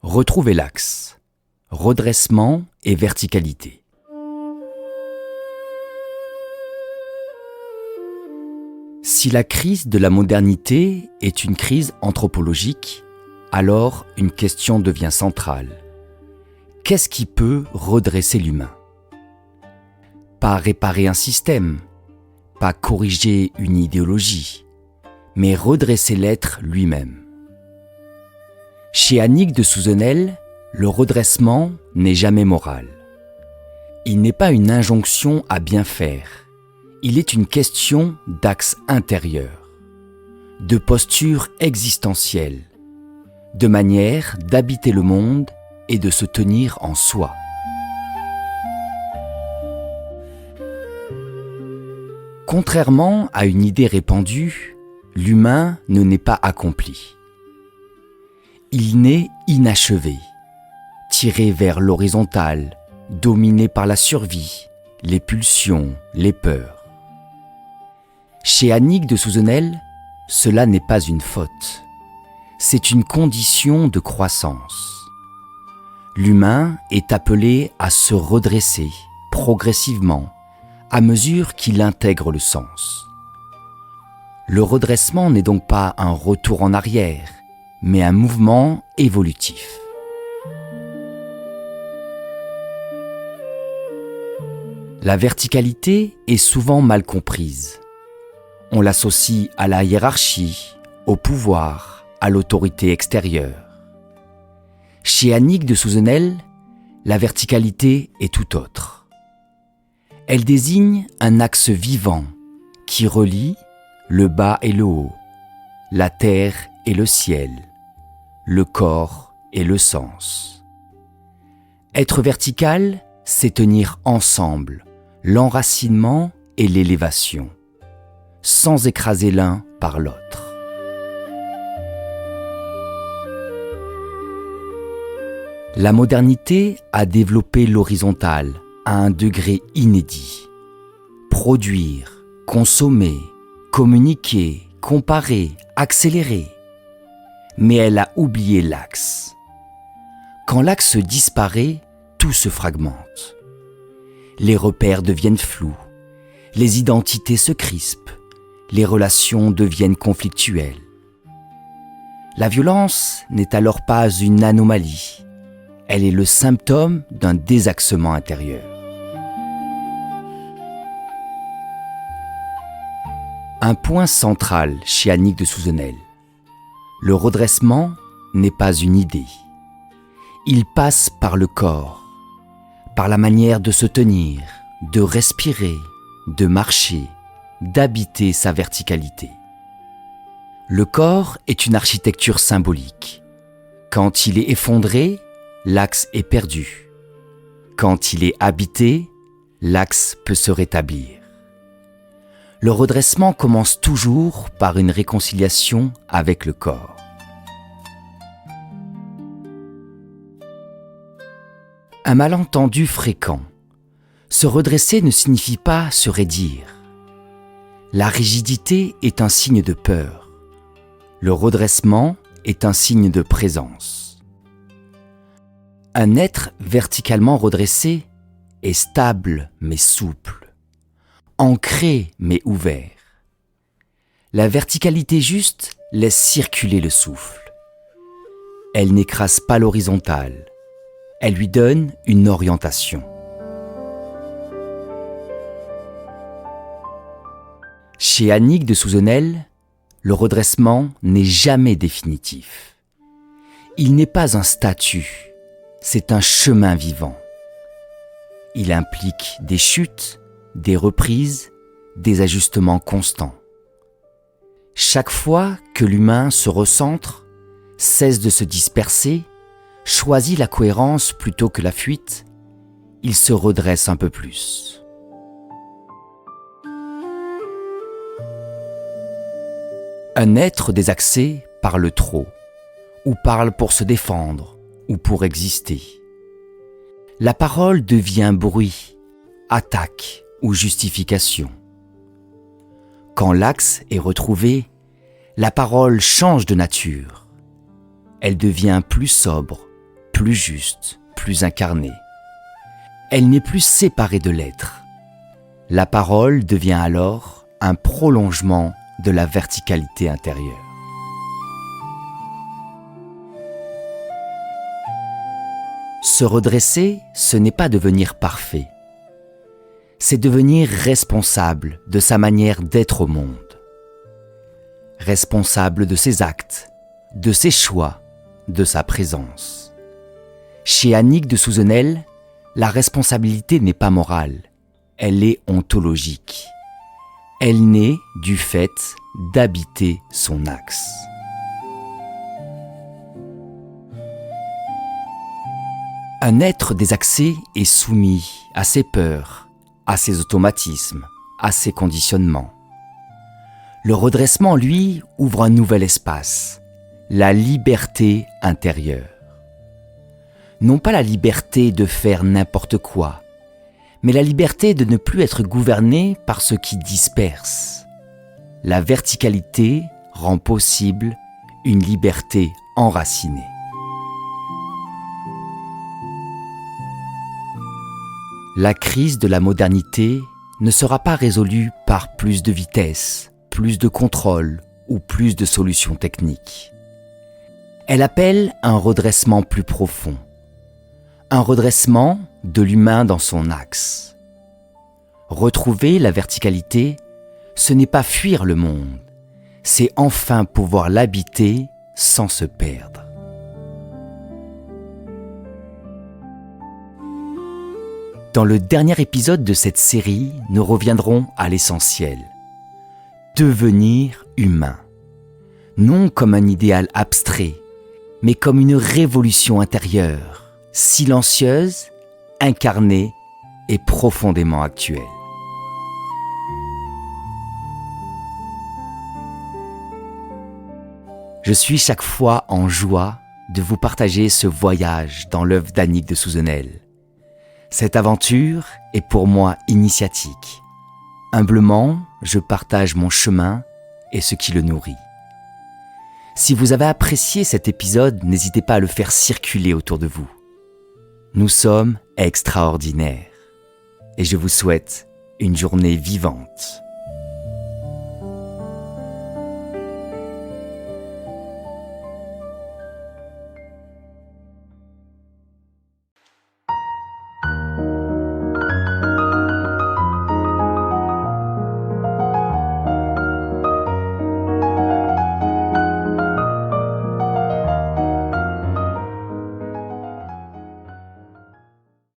Retrouvez l'axe. Redressement et verticalité. Si la crise de la modernité est une crise anthropologique, alors une question devient centrale. Qu'est-ce qui peut redresser l'humain ? Pas réparer un système, pas corriger une idéologie, mais redresser l'être lui-même. Chez Annick de Souzenel, le redressement n'est jamais moral. Il n'est pas une injonction à bien faire. Il est une question d'axe intérieur, de posture existentielle, de manière d'habiter le monde et de se tenir en soi. Contrairement à une idée répandue, l'humain ne naît pas accompli. Il naît inachevé, tiré vers l'horizontale, dominé par la survie, les pulsions, les peurs. Chez Annick de Souzenel, cela n'est pas une faute. C'est une condition de croissance. L'humain est appelé à se redresser progressivement à mesure qu'il intègre le sens. Le redressement n'est donc pas un retour en arrière, mais un mouvement évolutif. La verticalité est souvent mal comprise. On l'associe à la hiérarchie, au pouvoir, à l'autorité extérieure. Chez Annick de Souzenel, la verticalité est tout autre. Elle désigne un axe vivant qui relie le bas et le haut, la terre et le ciel, le corps et le sens. Être vertical, c'est tenir ensemble l'enracinement et l'élévation, sans écraser l'un par l'autre. La modernité a développé l'horizontale à un degré inédit. Produire, consommer, communiquer, comparer, accélérer. Mais elle a oublié l'axe. Quand l'axe disparaît, tout se fragmente. Les repères deviennent flous, les identités se crispent, les relations deviennent conflictuelles. La violence n'est alors pas une anomalie, elle est le symptôme d'un désaxement intérieur. Un point central chez Annick de Souzenel. Le redressement n'est pas une idée. Il passe par le corps, par la manière de se tenir, de respirer, de marcher, d'habiter sa verticalité. Le corps est une architecture symbolique. Quand il est effondré, l'axe est perdu. Quand il est habité, l'axe peut se rétablir. Le redressement commence toujours par une réconciliation avec le corps. Un malentendu fréquent. Se redresser ne signifie pas se raidir. La rigidité est un signe de peur. Le redressement est un signe de présence. Un être verticalement redressé est stable mais souple, ancré mais ouvert. La verticalité juste laisse circuler le souffle. Elle n'écrase pas l'horizontale. Elle lui donne une orientation. Chez Annick de Souzenel, le redressement n'est jamais définitif. Il n'est pas un statut, c'est un chemin vivant. Il implique des chutes, des reprises, des ajustements constants. Chaque fois que l'humain se recentre, cesse de se disperser, choisit la cohérence plutôt que la fuite, il se redresse un peu plus. Un être désaxé parle trop, ou parle pour se défendre, ou pour exister. La parole devient bruit, attaque ou justification. Quand l'axe est retrouvé, la parole change de nature. Elle devient plus sobre, plus juste, plus incarnée. Elle n'est plus séparée de l'être. La parole devient alors un prolongement de la verticalité intérieure. Se redresser, ce n'est pas devenir parfait. C'est devenir responsable de sa manière d'être au monde. Responsable de ses actes, de ses choix, de sa présence. Chez Annick de Souzenel, la responsabilité n'est pas morale, elle est ontologique. Elle naît du fait d'habiter son axe. Un être désaxé est soumis à ses peurs, à ses automatismes, à ses conditionnements. Le redressement, lui, ouvre un nouvel espace, la liberté intérieure. Non pas la liberté de faire n'importe quoi, mais la liberté de ne plus être gouverné par ce qui disperse. La verticalité rend possible une liberté enracinée. La crise de la modernité ne sera pas résolue par plus de vitesse, plus de contrôle ou plus de solutions techniques. Elle appelle un redressement plus profond. Un redressement de l'humain dans son axe. Retrouver la verticalité, ce n'est pas fuir le monde, c'est enfin pouvoir l'habiter sans se perdre. Dans le dernier épisode de cette série, nous reviendrons à l'essentiel. Devenir humain. Non comme un idéal abstrait, mais comme une révolution intérieure, silencieuse, incarnée et profondément actuelle. Je suis chaque fois en joie de vous partager ce voyage dans l'œuvre d'Annick de Souzenel. Cette aventure est pour moi initiatique. Humblement, je partage mon chemin et ce qui le nourrit. Si vous avez apprécié cet épisode, n'hésitez pas à le faire circuler autour de vous. Nous sommes extraordinaires et je vous souhaite une journée vivante.